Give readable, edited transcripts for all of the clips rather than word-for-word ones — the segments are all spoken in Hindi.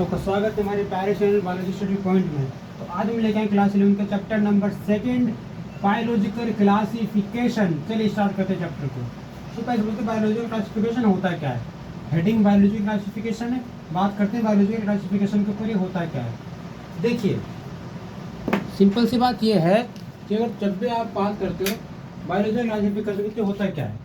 तो स्वागत है हमारे प्यारे चैनल बायोलॉजी स्टडी पॉइंट में। तो आज हम लेके आए क्लास 11 का चैप्टर नंबर 2 बायोलॉजिकल क्लासिफिकेशन। चलिए स्टार्ट करते हैं चैप्टर को। तो पहले बोलते बायोलॉजिकल क्लासिफिकेशन होता क्या है। हेडिंग बायोलॉजी क्लासिफिकेशन है। बात करते हैं बायोलॉजिकल क्लासिफिकेशन के ऊपर ये होता क्या है। देखिए सिंपल सी बात यह है कि अगर जब भी आप बात करते हो बायोलॉजिकल क्लासिफिकेशन तो होता क्या है,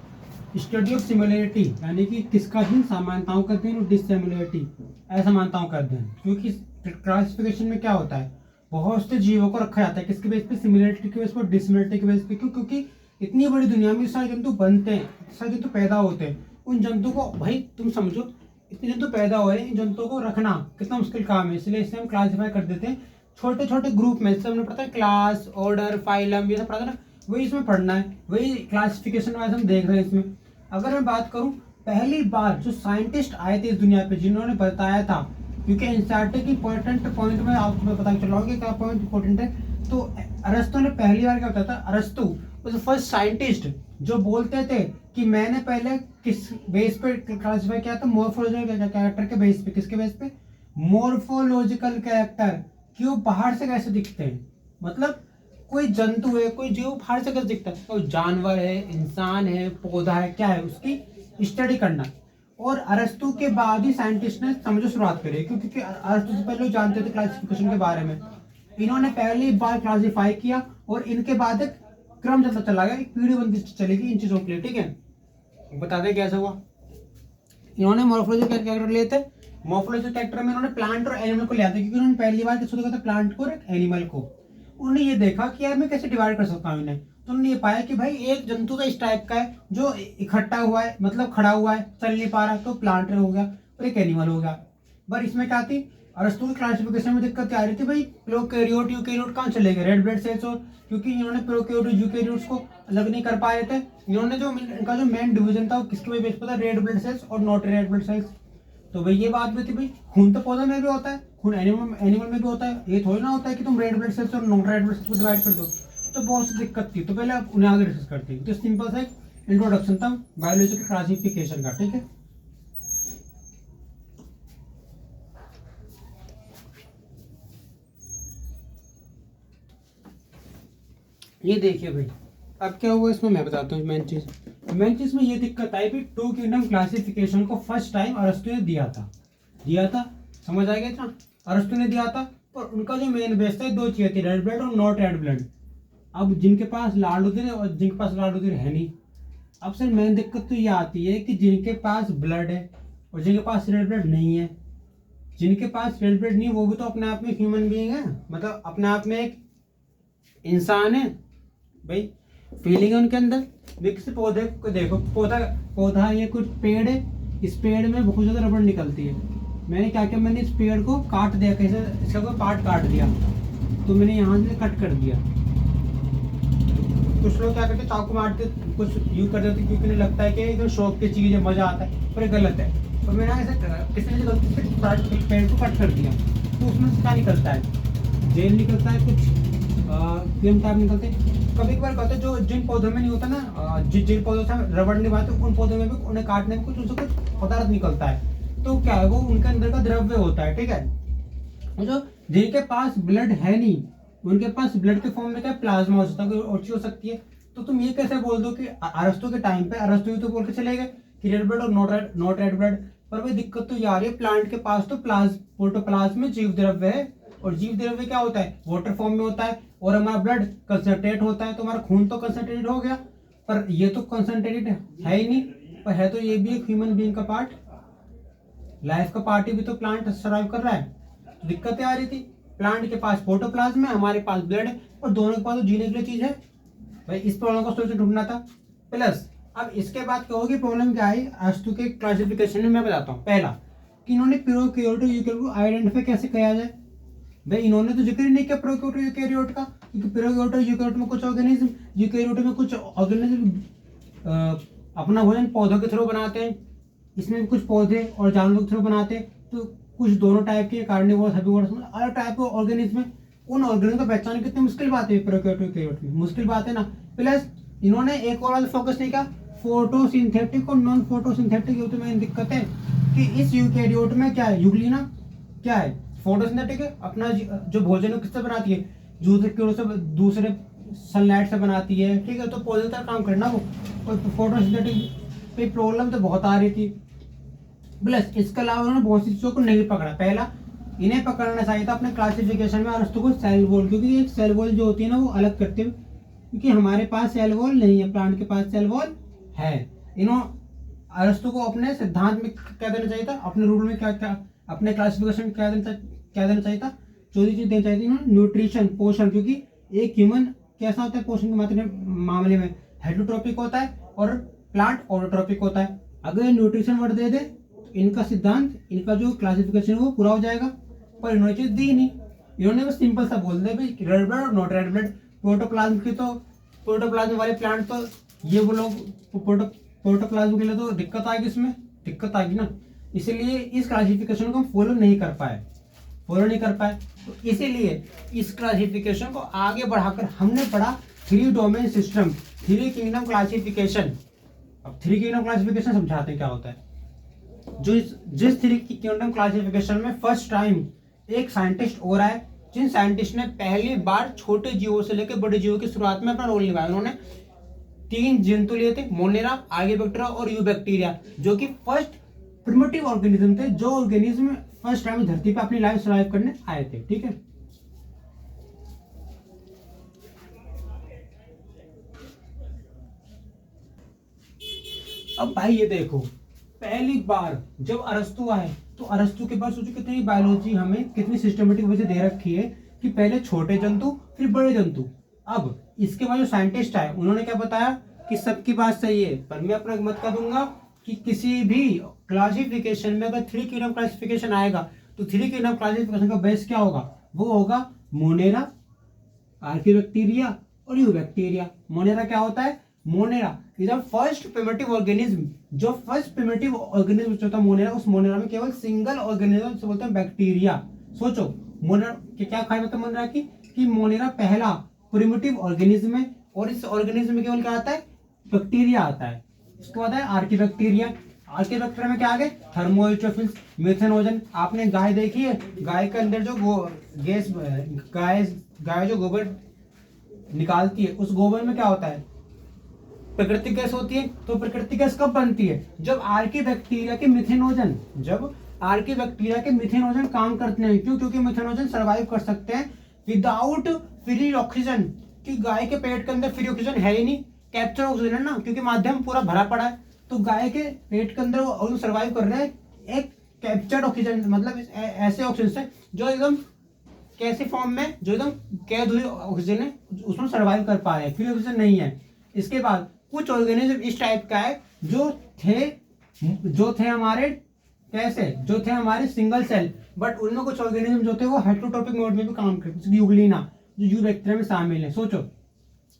स्टडी ऑफ सिमिलरिटी यानी कि किसका अध्ययन, समानताओं का अध्ययन, और डिससिमिलरिटी असमानताओं का अध्ययन। क्योंकि क्लासिफिकेशन में क्या होता है, बहुत से जीवों को रखा जाता है किसके बेस पे, सिमिलरिटी के बेस पर, डिससिमिलरिटी के बेस पे। क्यों? क्योंकि इतनी बड़ी दुनिया में सारे जंतु बनते हैं, सारे जंतु पैदा होते हैं। उन जंतु को भाई तुम समझो, इतने जंतु पैदा हो रहे हैं, इन जंतुओं को रखना कितना मुश्किल काम है। इसलिए इसे हम क्लासीफाई कर देते हैं छोटे छोटे ग्रुप में। जैसे हमने पता है क्लास, ऑर्डर, फाइलम, ये सब पढ़ा था ना, वही इसमें पढ़ना है, वही क्लासिफिकेशन वाइज हम देख रहे हैं इसमें। अगर मैं बात करूं, पहली बार जो साइंटिस्ट आए थे इस दुनिया पे जिन्होंने बताया था, क्योंकि एनसीईआरटी की इंपॉर्टेंट पॉइंट में आपको पता चला होगा क्या पॉइंट इंपॉर्टेंट है। तो अरस्तु ने पहली बार क्या बताया था, अरस्तु वाज द फर्स्ट साइंटिस्ट जो बोलते थे कि मैंने पहले किस बेस पे क्लासिफाई किया था, मॉर्फोलॉजिकल कैरेक्टर के बेस पे। किसके बेस पे? मॉर्फोलॉजिकल कैरेक्टर, कि वो बाहर से कैसे दिखते हैं। मतलब कोई जंतु है, कोई जीव बाहर से कैसे दिखता है, कोई जानवर है, इंसान है, पौधा है, क्या है, उसकी स्टडी करना। और अरस्तु के बाद ही साइंटिस्ट ने समझो शुरुआत करी, क्योंकि अरस्तु से पहले लोग जानते थे क्लासिफिकेशन के बारे में। इन्होंने पहली बार क्लासिफाई किया और इनके बाद एक क्रम चलता चला गया, एक पीढ़ी बनती चलेगी इन चीजों के लिए। ठीक है, बता दें कैसे हुआ। इन्होंने मॉर्फोलॉजिकल कैरेक्टर लिए थे। मॉर्फोलॉजिकल कैरेक्टर में इन्होंने प्लांट और एनिमल को लिया था, क्योंकि उन्होंने पहली बार किसको देखा था, प्लांट को और एनिमल को। उन्होंने ये देखा कि यार मैं कैसे डिवाइड कर सकता हूँ इन्हें। तो उन्होंने ये पाया कि भाई एक जंतु तो इस टाइप का है जो इकट्ठा हुआ है, मतलब खड़ा हुआ है, चल नहीं पा रहा, तो प्लांट हो गया, और एक एनिमल हो गया। पर इसमें क्या थी, अरस्तु की क्लासिफिकेशन में दिक्कत आ रही थी, भाई प्रोकैरियोट यूकैरियोट कहाँ चले गए, रेड ब्लड सेल्स। और क्योंकि इन्होंने प्रोकैरियोट यूकैरियोट्स को अलग नहीं कर पा रहे थे, इन्होंने जो इनका जो मेन डिवीजन था वो किसके बेस पर था, रेड ब्लड सेल्स और नॉट रेड ब्लड सेल्स। तो भाई ये बात भी थी, भाई खून तो पौधा में भी होता है, खून एनिमल में भी होता है, ये थोड़ी ना होता है कि तुम रेड ब्लड सेल्स और नॉन रेड ब्लड सेल्स को डिवाइड कर दो। तो बहुत सी दिक्कत थी। तो पहले आप उन्हें आगे डिस्कस करते हैं। तो सिंपल सा एक इंट्रोडक्शन था बायोलॉजी के क्लासिफिकेशन का। ठीक है, ये देखिए भाई अब क्या हुआ इसमें, मैं बताता हूँ। मेन चीज में ये दिक्कत आई, भाई टू किंगडम क्लासिफिकेशन को फर्स्ट टाइम अरस्तु ने दिया था। समझ आ गया था, अरस्तु ने दिया था। और उनका जो मेन बेस था, दो चीजें थी, रेड ब्लड और नॉट रेड ब्लड। अब जिनके पास लाडूदिर है और जिनके पास लाडूदिर है नहीं। अब सर मेन दिक्कत तो ये आती है कि जिनके पास ब्लड है और जिनके पास रेड ब्लड नहीं है। जिनके पास रेड ब्लड नहीं है वो भी तो अपने आप में ह्यूमन बीइंग है, मतलब अपने आप में एक इंसान है भाई, फीलिंग है उनके अंदर। विकसित पौधे को देखो, पौधा ये कुछ पेड़ है, इस पेड़ में बहुत ज्यादा रबड़ निकलती है। मैंने क्या किया, मैंने इस पेड़ को काट दिया, कैसे, इसका कोई पार्ट काट दिया, तो मैंने यहाँ से कट कर दिया। कुछ लोग क्या करते, चाकू मारते, कुछ यूं कर देते, क्योंकि उन्हें लगता है कि एकदम शौक की चीज है, मजा आता है, पर ये गलत है। तो मैंने ऐसे करा, किसी ने गलती से पेड़ को कट कर दिया, तो उसमें से क्या निकलता है, जेल निकलता है, कुछ क्रीम टाइप निकलते हैं। कभी कभार कहते हैं जो जिन पौधों में नहीं होता ना, जिन पौधों से रबड़ नहीं पाते, उन पौधों में भी उन्हें काटने में कुछ उनसे कुछ पदार्थ निकलता है। तो क्या है, वो उनके अंदर का द्रव्य होता है। ठीक है, जो जिनके पास ब्लड है नहीं, उनके पास ब्लड के फॉर्म में क्या प्लाज्मा हो सकता है, और चीज हो सकती है। तो तुम ये कैसे बोल दो कि अरस्तु के टाइम पे अरस्तु तो बोल के चले गए कि रेड ब्लड और नॉट रेड ब्लड। पर वही दिक्कत तो ये आ रही है, प्लांट के पास तो प्रोटोप्लाज्म में जीव द्रव्य है, और जीव द्रव्य क्या होता है, वाटर फॉर्म में होता है। और हमारा ब्लड कंसंट्रेट होता है, तो हमारा खून तो कंसंट्रेटेड हो गया, पर ये तो कंसंट्रेटेड है ही नहीं। पर है तो ये भी एक ह्यूमन बीइंग का पार्ट, लाइफ का पार्ट ही भी तो प्लांट सर्वाइव कर रहा है। तो दिक्कतें आ रही थी, प्लांट के पास प्रोटोप्लाज्म है, हमारे पास ब्लड है, और दोनों के पास तो जीने के लिए चीज है। भाई इस प्रॉब्लम का सोल्यूशन ढूंढना था। प्लस अब इसके बाद क्या होगी, प्रॉब्लम क्या आई अरस्तु के क्लासिफिकेशन में, मैं बताता हूँ। पहला कि इन्होंने प्रोकैरियोट और यूकैरियोट को आइडेंटिफाई कैसे किया जाए। भाई इन्होंने तो जिक्र ही नहीं किया प्रोकैरियोट और यूकैरियोट का, क्योंकि प्रोकैरियोट और यूकैरियोट में कुछ ऑर्गेनिज्म, यूकैरियोट में कुछ ऑर्गेनिज्म अपना भोजन पौधों के थ्रू बनाते हैं, इसमें भी कुछ पौधे और जानवरों के थ्रू बनाते हैं। तो कुछ दोनों टाइप के कार्निवोरस, हर्बीवोरस, अलग टाइप के ऑर्गेनिज्म में, उन ऑर्गेनिज्म को पहचान कितनी मुश्किल बात है, प्रोकैरियोट यूकैरियोट में मुश्किल बात है ना। प्लस इन्होंने एक और फोकस नहीं किया, फोटोसिंथेटिक और नॉन फोटोसिंथेटिक। ये तो मेन दिक्कत है कि इस यूकैरियोट में क्या है, यूग्लिना, क्या है, फोटोसिंथेटिक है, अपना जो भोजन है किससे बनाती है, दूसरे कीड़ों से, दूसरे सनलाइट से बनाती है, ठीक है। तो पॉजिटिव काम करना वो, और फोटोसिंथेटिक पे प्रॉब्लम तो बहुत आ रही थी। प्लस इसके अलावा उन्होंने बहुत सी चीज़ों को नहीं पकड़ा। पहला, इन्हें पकड़ना चाहिए था अपने क्लासिफिकेशन में अरस्तु को सेल वॉल, क्योंकि एक सेल वॉल जो होती है ना वो अलग करते हुए, क्योंकि हमारे पास सेल वॉल नहीं है, प्लांट के पास सेल वॉल है। इन्होंने अरस्तु को अपने सिद्धांत में क्या देना चाहिए था, अपने रूल में क्या क्या, अपने क्लासिफिकेशन में क्या देना चाहिए था, चौथी चीज देनी चाहिए थी इन्होंने, न्यूट्रिशन, पोषण। क्योंकि एक ह्यूमन कैसा होता है पोषण के मामले में, हेटरोट्रोपिक होता है और प्लांट ऑटोट्रोपिक होता है। अगर न्यूट्रिशन वर्ड दे दे तो इनका सिद्धांत, इनका जो क्लासिफिकेशन है वो पूरा हो जाएगा, पर इन्होंने चीज दी नहीं। इन्होंने बस सिंपल सा बोल दिया भाई रेड ब्लड और नॉट रेड ब्लड। प्रोटोप्लाज्म की तो, प्रोटोप्लाज्म वाले प्लांट तो ये वो लोग, प्रोटोप्लाज्म के लिए तो दिक्कत आएगी, इसमें दिक्कत आएगी ना, इसीलिए इस क्लासिफिकेशन को हम फॉलो नहीं कर पाए। तो इसीलिए इस क्लासिफिकेशन को आगे बढ़ाकर हमने पढ़ा 3 डोमेन सिस्टम, 3 किंगडम क्लासिफिकेशन। अब 3 किंगडम क्लासिफिकेशन समझाते हैं क्या होता है। जिस 3 किंगडम क्लासिफिकेशन में फर्स्ट टाइम एक साइंटिस्ट और आए, जिन साइंटिस्ट ने पहली बार छोटे जीवों से लेकर बड़े जीवों की शुरुआत में अपना रोल निभाया। उन्होंने 3 जंतु लिए थे, मोनेरा, आर्कियोबैक्टीरिया और यूबैक्टीरिया, जो कि फर्स्ट प्रिमिटिव ऑर्गेनिज्म थे, जो ऑर्गेनिज्म फर्स्ट टाइम धरती पे अपनी लाइफ सर्वाइव करने आए थे, ठीक है। अब भाई ये देखो, पहली बार जब अरस्तु आए तो अरस्तु के पास सोचो कितनी बायोलॉजी, हमें कितनी सिस्टमेटिक वजह दे रखी है कि पहले छोटे जंतु फिर बड़े जंतु। अब इसके बाद जो साइंटिस्ट आए उन्होंने क्या बताया कि सबकी बात सही है, पर मैं अपना मत कर दूंगा कि किसी भी क्लासिफिकेशन में अगर 3 किंगडम क्लासिफिकेशन आएगा तो 3 किंगडम क्लासिफिकेशन का बेस क्या होगा, वो होगा मोनेरा, आर्कियोबैक्टीरिया और यूबैक्टीरिया। मोनेरा क्या होता है, Monera is the first primitive organism, जो फर्स्ट प्रिमिटिव ऑर्गेनिज्म जो था मोनेरा, उस मोनेरा में केवल सिंगल ऑर्गेनिज्म से बोलते हैं बैक्टीरिया। सोचो मोनेरा क्या खाया मतलब मोनेरा की, कि मोनेरा पहला प्रिमिटिव ऑर्गेनिज्म है और इस ऑर्गेनिज्म में केवल क्या आता है, बैक्टीरिया आता है। उसके बाद है आर्कियोबैक्टीरिया। आर्कियोबैक्टीरिया में क्या आ गए, थर्मोइट्रोफिल्स, मिथेनोजन। आपने गाय देखी है, गाय के अंदर जो गैस, गाय जो गोबर निकालती है, उस गोबर में क्या होता है, प्राकृतिक गैस होती है। तो प्राकृतिक गैस कब बनती है, जब आर्कियोबैक्टीरिया के मिथेनोजन काम करते हैं। क्यों, क्योंकि मिथेनोजन सर्वाइव कर सकते हैं विदाउट फ्री ऑक्सीजन, कि गाय के पेट के अंदर फ्री ऑक्सीजन है ही नहीं, कैप्चर ऑक्सीजन है ना, क्योंकि माध्यम पूरा भरा पड़ा है। तो गाय के पेट के अंदर वो सर्वाइव कर रहे हैं एक कैप्चर्ड ऑक्सीजन, मतलब ऐसे ऑक्सीजन से जो एकदम कैसे फॉर्म में, जो एकदम कैद हुई ऑक्सीजन है, उसमें सर्वाइव कर पा रहे हैं, फ्री ऑक्सीजन नहीं है। इसके बाद कुछ ऑर्गेनिज्म इस टाइप का है जो थे हमारे कैसे, जो थे हमारे सिंगल सेल, बट उनमें कुछ ऑर्गेनिज्म जो थे वो हेटरोट्रोपिक मोड में भी काम करते, जैसे यूग्लिना जो यूबैक्टीरिया में शामिल है। सोचो,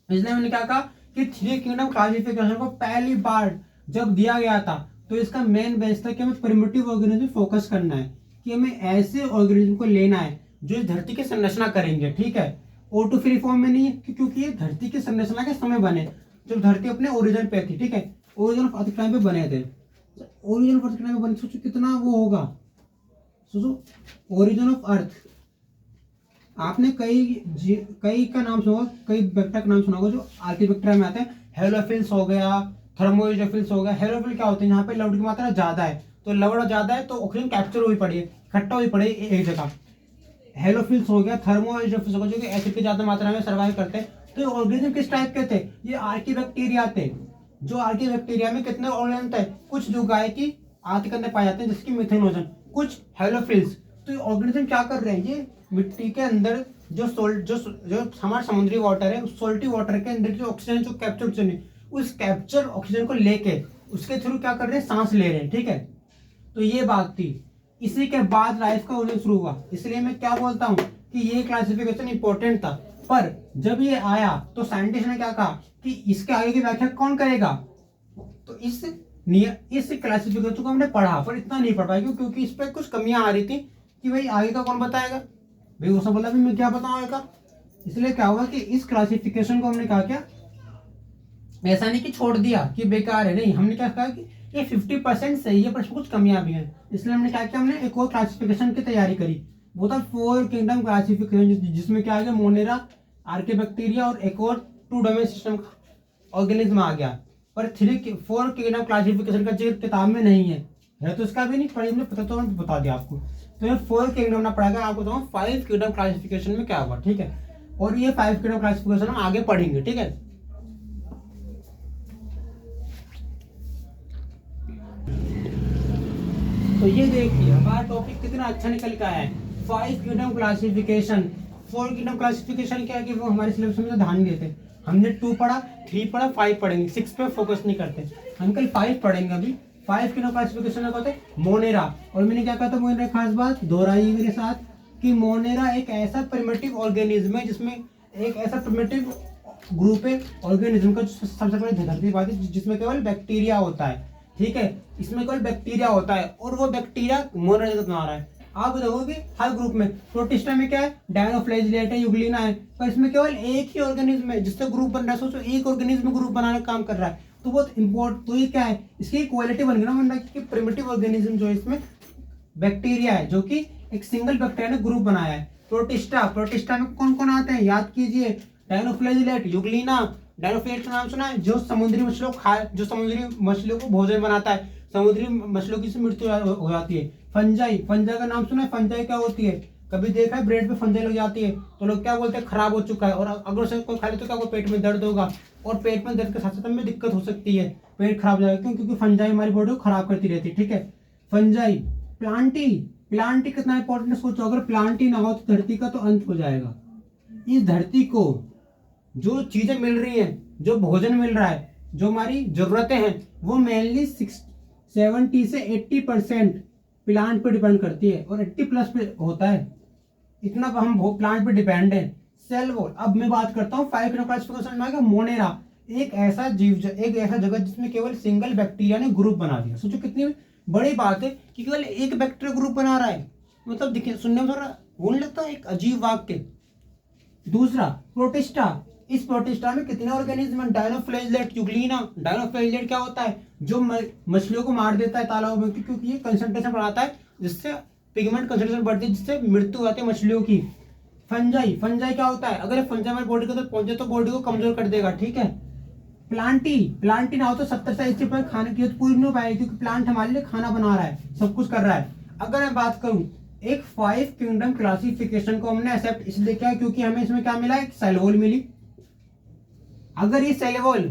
इसलिए मैंने क्या कहा कि 3 किंगडम क्लासिफिकेशन को पहली बार जब दिया गया था तो इसका मेन बेस था कि हमें प्रिमिटिव ऑर्गेनिज्म फोकस करना है, कि हमें ऐसे ऑर्गेनिज्म को लेना है जो इस धरती की संरचना करेंगे, ठीक है। ऑटो फ्री फॉर्म में नहीं है, क्योंकि ये धरती की संरचना के समय बने, जब धरती अपने ओरिजिन पे थी, ठीक है, ओरिजिन ऑफ अर्थ टाइम पे बने थे। ओरिजिन ऑफ अर्थ टाइम पे बने, सोचो कितना वो होगा, सोचो ओरिजिन ऑफ अर्थ। आपने कई का नाम सुना, कई बैक्टीरिया का नाम सुना होगा जो आर्कियोबैक्टीरिया में आते हैं। हेलोफिल्स हो गया, थर्मोइट्रोफिल्स हो गया। हेलोफिल क्या होते हैं, यहाँ पे लवण की मात्रा ज्यादा है, तो लवण ज्यादा है तो ऑक्सीजन कैप्चर हुई पड़ी है, इकट्ठा हुई पड़ी है एक जगह। हेलोफिल्स हो गया, थर्मोइट्रोफिल्स हो गया, जो कि एसिड की ज्यादा मात्रा में सर्वाइव करते हैं। तो ऑर्गेनिज्म किस टाइप के थे, ये आर्कियोबैक्टीरिया थे। जो आर्कियोबैक्टीरिया में कितने ऑर्गेनिज्म थे, कुछ जो गाय की आंत के अंदर पाए जाते हैं, जैसे कि मिथेनोजन, कुछ हेलोफिल्स। तो ये ऑर्गेनिज्म क्या कर रहे हैं, ये मिट्टी के अंदर जो हमारा समुद्री वाटर है, उस सोल्टी वाटर के अंदर जो ऑक्सीजन, जो कैप्चर ऑक्सीजन है, उस कैप्चर ऑक्सीजन को लेके उसके थ्रू क्या कर रहे हैं, सांस ले रहे हैं, ठीक है। तो ये बात थी। इसी के बाद लाइफ का ओरिजिन शुरू हुआ। इसलिए मैं क्या बोलता हूँ कि ये क्लासिफिकेशन इंपॉर्टेंट था, पर जब ये आया तो साइंटिस्ट ने क्या कहा कि इसके आगे की व्याख्या कौन करेगा। तो इस क्लासिफिकेशन को हमने पढ़ा, पर इतना नहीं पढ़ पाया, क्योंकि इस पर कुछ कमियां आ रही थी कि भाई आगे का कौन बताएगा, भाई उसने बोला भी मैं क्या बताऊं आगे का। इसलिए क्या हुआ कि इस क्लासिफिकेशन को हमने कहा क्या, ऐसा नहीं कि छोड़ दिया कि बेकार है, नहीं, हमने क्या कहा कि ये 50% सही है, पर इसमें कुछ कमियां भी हैं। इसलिए हमने क्या किया, हमने एक और क्लासिफिकेशन की तैयारी करी, वो था 4 किंगडम क्लासिफिकेशन, जिसमें क्या आ गया, मोनेरा, आर्केबैक्टीरिया और एक और 2 डोमेन सिस्टम ऑर्गेनिज्म आ गया। पर 4 किंगडम क्लासिफिकेशन का जिक्र किताब में नहीं है तो इसका भी नहीं, पर हमने पता तो मैंने बता दिया आपको। तो ये 4 किंगडम ना पढ़ेगा, आपको बताऊँ 5 किंगडम क्लासिफिकेशन में क्या हुआ, ठीक है। और ये 5 किंगडम क्लासिफिकेशन हम आगे पढ़ेंगे, ठीक है। तो ये देखिए हमारा टॉपिक कितना अच्छा निकल के आया है, 5 किंगडम क्लासिफिकेशन। 4 किंगडम क्लासिफिकेशन क्या है कि वो हमारे सिलेबस में ध्यान नहीं देते। हमने 2 पढ़ा, 3 पढ़ा, 5 पढ़ेंगे, 6 पे फोकस नहीं करते। हम कल 5 पढ़ेंगे अभी। 5 किंगडम क्लासिफिकेशन में कहते हैं मोनेरा, और मैंने क्या कहा था मोनेरा, खास बात दोहराई मेरे साथ कि मोनेरा एक ऐसा प्रिमिटिव ऑर्गेनिज्म है जिसमें एक ऐसा प्रिमिटिव ग्रुप है ऑर्गेनिज्म का, सबसे पहले धरती बात है, जिसमें केवल बैक्टीरिया होता है, ठीक है। इसमें केवल बैक्टीरिया होता है और वो बैक्टीरिया मोनेरा जगत बना रहा है। आप देखोगे हर ग्रुप में, प्रोटिस्टा में क्या है, डायनोफ्लैजिलेट है, यूग्लिना है, पर इसमें केवल एक ही ऑर्गेनिज्म है जिससे ग्रुप बन रहा है। सोचो एक ऑर्गेनिज्म ग्रुप बनाने का काम कर रहा है, तो बहुत इंपॉर्टेंट। तो ये क्या है, इसकी क्वालिटी बन गई ना, वरना कि प्रिमिटिव ऑर्गेनिज्म जो है इसमें बैक्टीरिया है, जो कि एक सिंगल बैक्टीरिया ने ग्रुप बनाया है। प्रोटिस्टा में कौन कौन आते हैं, याद कीजिए, डायनोफ्लैजिलेट, यूग्लिना। डायनोफ्लैजिलेट का नाम सुना है, जो समुद्री मछलियों को भोजन बनाता है, समुद्री मछलियों की मृत्यु हो जाती है। फंजाई का नाम सुना है, फंजाई क्या होती है, कभी देखा है ब्रेड पे फंजाई लग जाती है तो लोग क्या बोलते हैं, खराब हो चुका है। और अगर उसे कोई खा ले तो क्या होगा, पेट में दर्द होगा, और पेट में दर्द के साथ साथ में दिक्कत हो सकती है, पेट खराब हो जाएगा। क्यों? क्योंकि फंजाई हमारी बॉडी को खराब करती रहती है, ठीक है। फंजाई। प्लांटी कितना इंपॉर्टेंट है, सोचो, अगर प्लांटी ना हो तो धरती का तो अंत हो जाएगा। इस धरती को जो चीजें मिल रही हैं, जो भोजन मिल रहा है, जो हमारी जरूरतें हैं, वो मेनली 70 से 80% प्लांट पे डिपेंड करती है, और 80+ पे होता है। इतना हम प्लांट पे डिपेंड है। Cell wall. अब मैं बात करता हूँ 5 क्लासिफिकेशन में, मोनेरा एक ऐसा एक ऐसा जगह जिसमें केवल सिंगल बैक्टीरिया ने ग्रुप बना दिया। सोचो कितनी बड़ी बात है कि केवल एक बैक्टीरिया ग्रुप बना रहा है। मतलब देखिए, सुनने में थोड़ा बोलने लगता है, एक अजीब वाक्य। दूसरा, प्रोटिस्टा। इस प्रोटिस्टा में कितने ऑर्गेनिज्म है, डायनोफ्लैजिलेट, यूग्लिना। डायनोफ्लैजिलेट क्या होता है, जो मछलियों को मार देता है तालाबों में, क्योंकि ये कंसंट्रेशन बढ़ाता है, जिससे पिगमेंट कंसंट्रेशन बढ़ती है, जिससे मृत्यु होती है मछलियों की। फंजाई क्या होता है, अगर फंजाई हमारी बॉडी के अंदर पहुंचे तो बॉडी को कमजोर कर देगा, ठीक है। प्लांटी ना हो तो 70 से 80% खाने की जरूरत पूरी नहीं हो पाएगी, क्योंकि प्लांट हमारे लिए खाना बना रहा है, सब कुछ कर रहा है। अगर मैं बात करूं, एक 5 किंगडम क्लासिफिकेशन को हमने एक्सेप्ट इसलिए किया क्योंकि हमें इसमें क्या मिला, एक सेल वॉल मिली। अगर ये सेल वॉल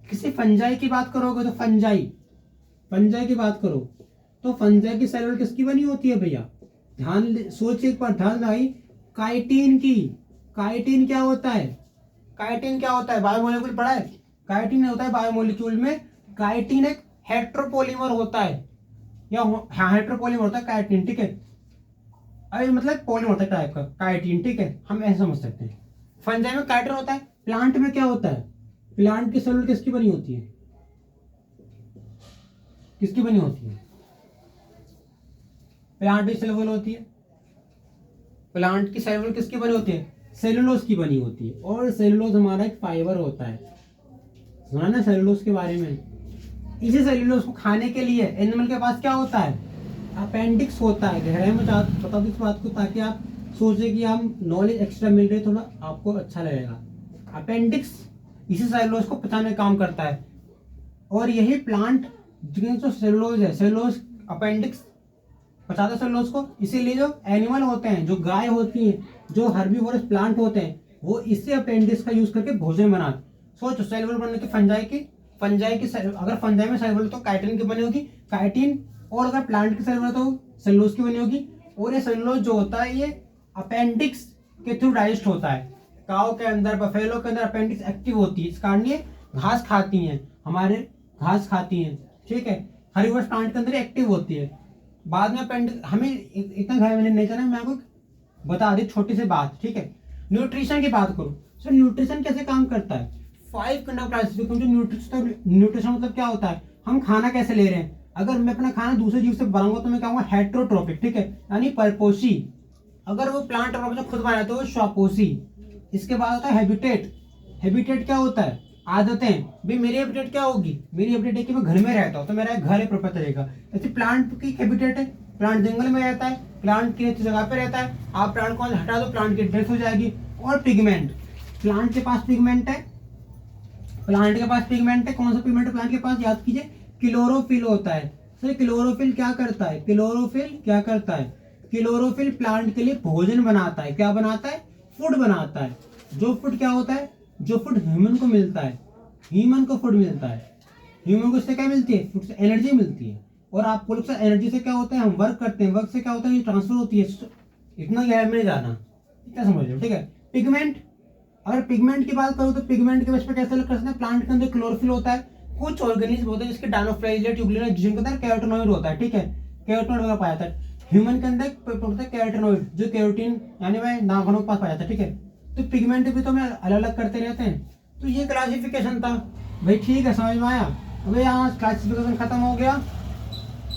किसी फंजाई की बात करोगे तो फंजाई की बात करो तो फंजाई की सेल वॉल किसकी बनी होती है भैया, सोचिए एक बार, ध्यान लगाई, काइटिन की। काइटिन क्या होता है, बायोमोलिक्यूल पढ़ा है। काइटिन होता है बायोमोलिक्यूल में। काइटिन एक हेट्रोपोलीमर होता है, या हेट्रोपोलीमर होता है काइटिन, ठीक है। अरे मतलब पॉलीमर होता है टाइप का काइटिन, ठीक है, हम ऐसे समझ सकते हैं। फंजाई में काइटिन होता है। प्लांट में क्या होता है, प्लांट की सेल किसकी बनी होती है, प्लांट की सेल होती है। प्लांट की सेल किसकी बनी होती है, सेलुलोज की बनी होती है। और सेलुलोज हमारा एक फाइबर होता है, सुना ना सेलुलोज के बारे में। इसी सेलुलोज को खाने के लिए एनिमल के पास क्या होता है, अपेंडिक्स होता है। गहराई में बता दो इस बात को, ताकि आप सोचे कि हम नॉलेज एक्स्ट्रा मिल रही है, थोड़ा आपको अच्छा लगेगा। अपेंडिक्स इसी सेलुलोज को पचाने का काम करता है, और यही प्लांट जो सेलुलोज है, सेलुलोज अपेंडिक्स पचाता है सेलुलोज को। इसीलिए जो एनिमल होते हैं, जो गाय होती है, जो हर्बीवोरस प्लांट होते हैं, वो इसी अपेंडिक्स का यूज करके भोजन बनाते। सोचो सेल वॉल बनने की फंजाई की अगर फंजाई में सेल वॉल तो काइटिन की बनी होगी, काइटिन। और अगर प्लांट की सेल वॉल तो सेलुलोज की बनी होगी। और ये सेलुलोज जो होता है ये अपेंडिक्स के थ्रू डाइजेस्ट होता है। काऊ के अंदर, बफेलो के अंदर अपेंडिक्स एक्टिव होती है, इस कारण ये घास खाती हैं, ठीक है। हर्बीवोरस प्लांट के अंदर एक्टिव होती है। बाद में अपेंडिक्स, हमें इतना घर में नहीं जाना, मैं आपको बता दी छोटी सी बात, ठीक है। न्यूट्रिशन की बात करूं, सर न्यूट्रिशन कैसे काम करता है, 5 किंगडम क्लासिफिकेशन। न्यूट्रिशन मतलब क्या होता है, हम खाना कैसे ले रहे हैं। अगर मैं अपना खाना दूसरे जीव से बनाऊंगा तो मैं कहूँगा हेट्रोट्रोपिक, ठीक है, यानी परपोषी। अगर वो प्लांट खुद बनाया तो वो स्वापोषी। इसके बाद होता है हैबिटेट क्या होता है, आदतें भी मेरी हैबिटेट क्या होगी, मेरी हैबिटेट है कि मैं घर में रहता हूँ तो मेरा एक घर है प्रॉपर तरीका। जैसे प्लांट की हैबिटेट है, प्लांट जंगल में रहता है, प्लांट की अच्छी जगह पे रहता है, आप प्लांट को हटा दो प्लांट की डेथ हो जाएगी। और पिगमेंट, प्लांट के पास पिगमेंट है, प्लांट के पास पिगमेंट है, कौन सा पिगमेंट है प्लांट के पास, याद कीजिए क्लोरोफिल होता है। सर क्लोरोफिल क्या करता है, क्लोरोफिल क्या करता है, क्लोरोफिल प्लांट के लिए भोजन बनाता है, क्या बनाता है, फूड बनाता है। जो फूड क्या होता है, जो फूड ह्यूमन को मिलता है, ह्यूमन को फूड मिलता है, ह्यूमन को इससे क्या मिलती है, फूड से एनर्जी मिलती है। और आपको लोग एनर्जी से क्या होता है, हम वर्क करते हैं, वर्क से क्या होता है, ट्रांसफर होती है। इतना गहराई में नहीं जाना, इतना समझ लो, ठीक है। पिगमेंट, अगर पिगमेंट की बात करूं तो पिगमेंट के बेस पे कैसे कर सकते हैं, प्लांट के अंदर क्लोरोफिल होता है, कुछ ऑर्गेनिज्म होते हैं जिसके डायनोफ्लाइलेट यूग्लिना जिनके अंदर कैरोटीनॉइड होता है, ठीक है, कैरोटीनॉइड वगैरह पाया जाता है। ह्यूमन के अंदर होता है कैरोटीनॉइड, जो कैरोटीन यानी वह नाखूनों के पास पाया जाता है, ठीक है। तो पिगमेंट भी तो हमें अलग अलग करते रहते हैं। तो ये क्लासिफिकेशन था भाई, ठीक है, समझ में आया। अभी यहाँ क्लासिफिकेशन खत्म हो गया,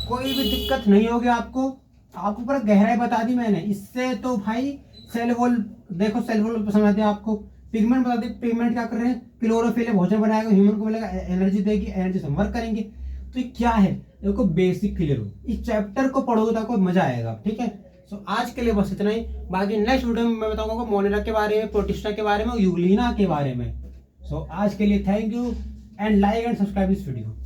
कोई भी दिक्कत नहीं होगी आपको, आपको पूरा गहराई बता दी मैंने। इससे तो भाई सेल वॉल देखो, सेल वॉल समझ दिया आपको, पिगमेंट बता दी, पिगमेंट क्या कर रहे हैं, क्लोरोफिल है, भोजन बनाएगा, ह्यूमन को मिलेगा, एनर्जी देगी, एनर्जी से वर्क करेंगे। तो ये क्या है, देखो बेसिक क्लियर हो, इस चैप्टर को पढ़ोगे तो आपको मजा आएगा, ठीक है। सो आज के लिए बस इतना ही, बाकी नेक्स्ट वीडियो में मैं बताऊंगा मोनेरा के बारे में, प्रोटिस्टा के बारे में, यूग्लिना के बारे में। सो आज के लिए thank you and like and subscribe this video.